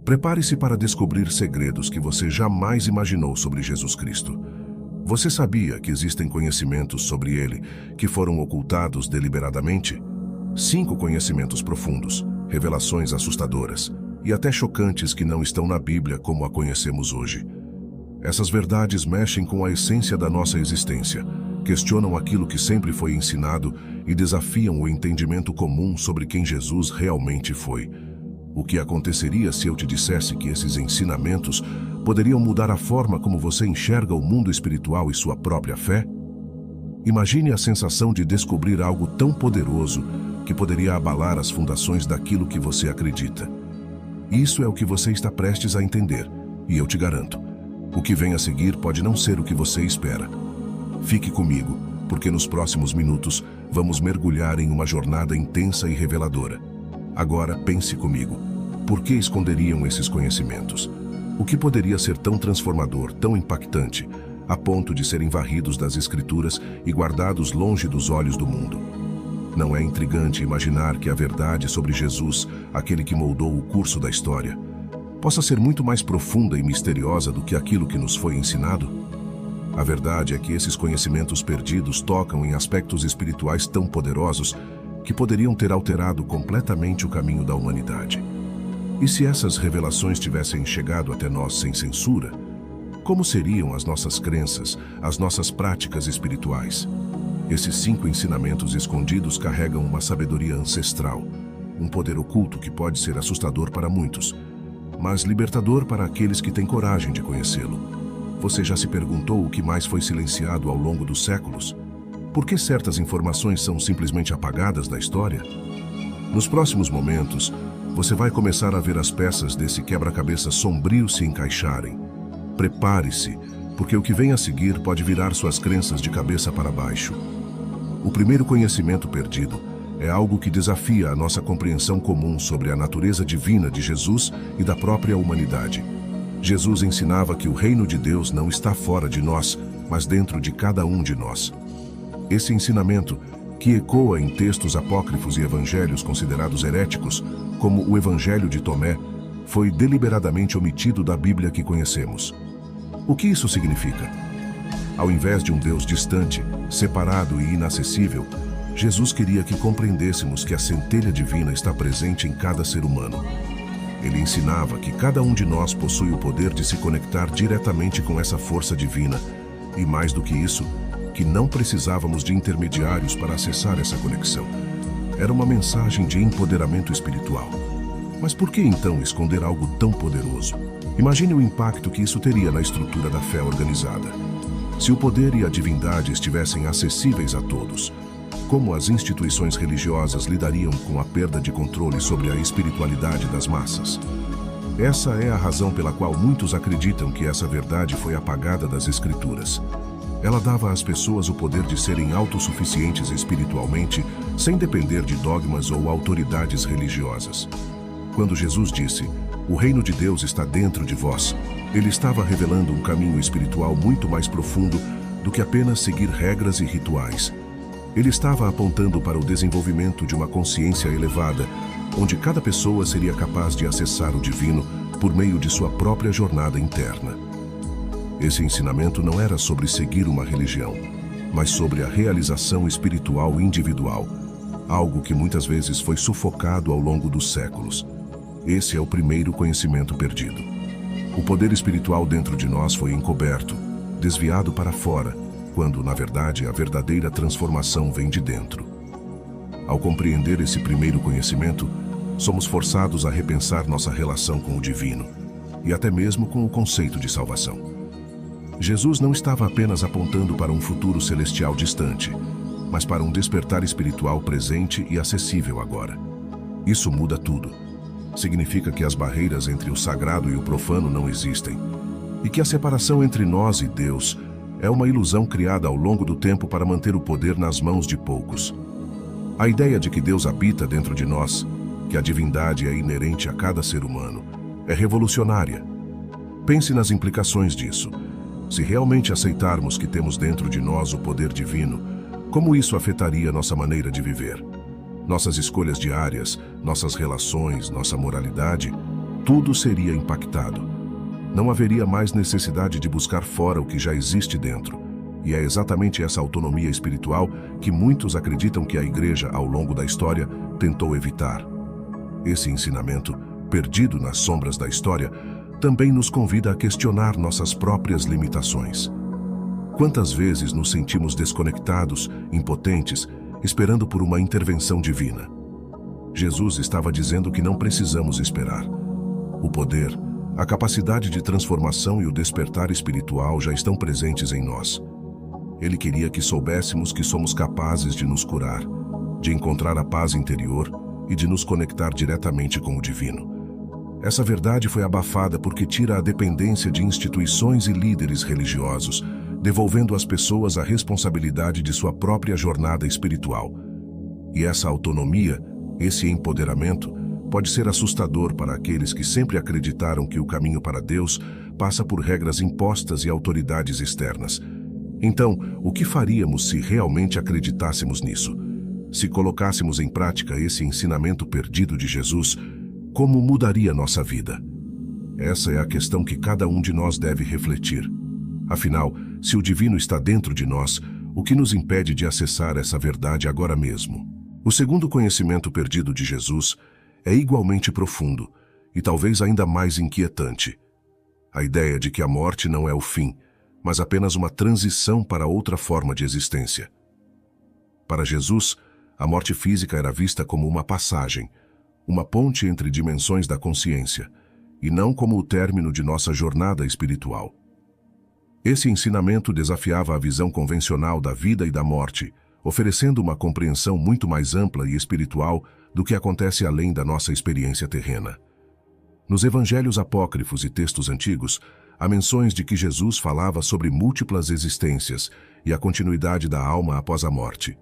Prepare-se para descobrir segredos que você jamais imaginou sobre Jesus Cristo. Você sabia que existem conhecimentos sobre ele que foram ocultados deliberadamente? 5 conhecimentos profundos, revelações assustadoras e até chocantes que não estão na Bíblia como a conhecemos hoje. Essas verdades mexem com a essência da nossa existência, questionam aquilo que sempre foi ensinado e desafiam o entendimento comum sobre quem Jesus realmente foi. O que aconteceria se eu te dissesse que esses ensinamentos poderiam mudar a forma como você enxerga o mundo espiritual e sua própria fé? Imagine a sensação de descobrir algo tão poderoso que poderia abalar as fundações daquilo que você acredita. Isso é o que você está prestes a entender, e eu te garanto, o que vem a seguir pode não ser o que você espera. Fique comigo, porque nos próximos minutos vamos mergulhar em uma jornada intensa e reveladora. Agora pense comigo, por que esconderiam esses conhecimentos? O que poderia ser tão transformador, tão impactante, a ponto de serem varridos das Escrituras e guardados longe dos olhos do mundo? Não é intrigante imaginar que a verdade sobre Jesus, aquele que moldou o curso da história, possa ser muito mais profunda e misteriosa do que aquilo que nos foi ensinado? A verdade é que esses conhecimentos perdidos tocam em aspectos espirituais tão poderosos que poderiam ter alterado completamente o caminho da humanidade. E se essas revelações tivessem chegado até nós sem censura, como seriam as nossas crenças, as nossas práticas espirituais? Esses 5 ensinamentos escondidos carregam uma sabedoria ancestral, um poder oculto que pode ser assustador para muitos, mas libertador para aqueles que têm coragem de conhecê-lo. Você já se perguntou o que mais foi silenciado ao longo dos séculos? Por que certas informações são simplesmente apagadas da história? Nos próximos momentos, você vai começar a ver as peças desse quebra-cabeça sombrio se encaixarem. Prepare-se, porque o que vem a seguir pode virar suas crenças de cabeça para baixo. O primeiro conhecimento perdido é algo que desafia a nossa compreensão comum sobre a natureza divina de Jesus e da própria humanidade. Jesus ensinava que o reino de Deus não está fora de nós, mas dentro de cada um de nós. Esse ensinamento, que ecoa em textos apócrifos e evangelhos considerados heréticos, como o Evangelho de Tomé, foi deliberadamente omitido da Bíblia que conhecemos. O que isso significa? Ao invés de um Deus distante, separado e inacessível, Jesus queria que compreendêssemos que a centelha divina está presente em cada ser humano. Ele ensinava que cada um de nós possui o poder de se conectar diretamente com essa força divina, e mais do que isso, que não precisávamos de intermediários para acessar essa conexão. Era uma mensagem de empoderamento espiritual. Mas por que então esconder algo tão poderoso? Imagine o impacto que isso teria na estrutura da fé organizada. Se o poder e a divindade estivessem acessíveis a todos, como as instituições religiosas lidariam com a perda de controle sobre a espiritualidade das massas? Essa é a razão pela qual muitos acreditam que essa verdade foi apagada das Escrituras. Ela dava às pessoas o poder de serem autossuficientes espiritualmente, sem depender de dogmas ou autoridades religiosas. Quando Jesus disse, "O reino de Deus está dentro de vós", ele estava revelando um caminho espiritual muito mais profundo do que apenas seguir regras e rituais. Ele estava apontando para o desenvolvimento de uma consciência elevada, onde cada pessoa seria capaz de acessar o divino por meio de sua própria jornada interna. Esse ensinamento não era sobre seguir uma religião, mas sobre a realização espiritual individual, algo que muitas vezes foi sufocado ao longo dos séculos. Esse é o primeiro conhecimento perdido. O poder espiritual dentro de nós foi encoberto, desviado para fora, quando, na verdade, a verdadeira transformação vem de dentro. Ao compreender esse primeiro conhecimento, somos forçados a repensar nossa relação com o divino, e até mesmo com o conceito de salvação. Jesus não estava apenas apontando para um futuro celestial distante, mas para um despertar espiritual presente e acessível agora. Isso muda tudo. Significa que as barreiras entre o sagrado e o profano não existem, e que a separação entre nós e Deus é uma ilusão criada ao longo do tempo para manter o poder nas mãos de poucos. A ideia de que Deus habita dentro de nós, que a divindade é inerente a cada ser humano, é revolucionária. Pense nas implicações disso. Se realmente aceitarmos que temos dentro de nós o poder divino, como isso afetaria nossa maneira de viver? Nossas escolhas diárias, nossas relações, nossa moralidade? tudo seria impactado. Não haveria mais necessidade de buscar fora o que já existe dentro. E é exatamente essa autonomia espiritual que muitos acreditam que a Igreja, ao longo da história, tentou evitar. Esse ensinamento, perdido nas sombras da história, também nos convida a questionar nossas próprias limitações. Quantas vezes nos sentimos desconectados, impotentes, esperando por uma intervenção divina? Jesus estava dizendo que não precisamos esperar. O poder, a capacidade de transformação e o despertar espiritual já estão presentes em nós. Ele queria que soubéssemos que somos capazes de nos curar, de encontrar a paz interior e de nos conectar diretamente com o divino. Essa verdade foi abafada porque tira a dependência de instituições e líderes religiosos, devolvendo às pessoas a responsabilidade de sua própria jornada espiritual. E essa autonomia, esse empoderamento, pode ser assustador para aqueles que sempre acreditaram que o caminho para Deus passa por regras impostas e autoridades externas. Então, o que faríamos se realmente acreditássemos nisso? Se colocássemos em prática esse ensinamento perdido de Jesus, como mudaria nossa vida? Essa é a questão que cada um de nós deve refletir. Afinal, se o divino está dentro de nós, o que nos impede de acessar essa verdade agora mesmo? O segundo conhecimento perdido de Jesus é igualmente profundo e talvez ainda mais inquietante. A ideia de que a morte não é o fim, mas apenas uma transição para outra forma de existência. Para Jesus, a morte física era vista como uma passagem, uma ponte entre dimensões da consciência, e não como o término de nossa jornada espiritual. Esse ensinamento desafiava a visão convencional da vida e da morte, oferecendo uma compreensão muito mais ampla e espiritual do que acontece além da nossa experiência terrena. Nos evangelhos apócrifos e textos antigos, há menções de que Jesus falava sobre múltiplas existências e a continuidade da alma após a morte.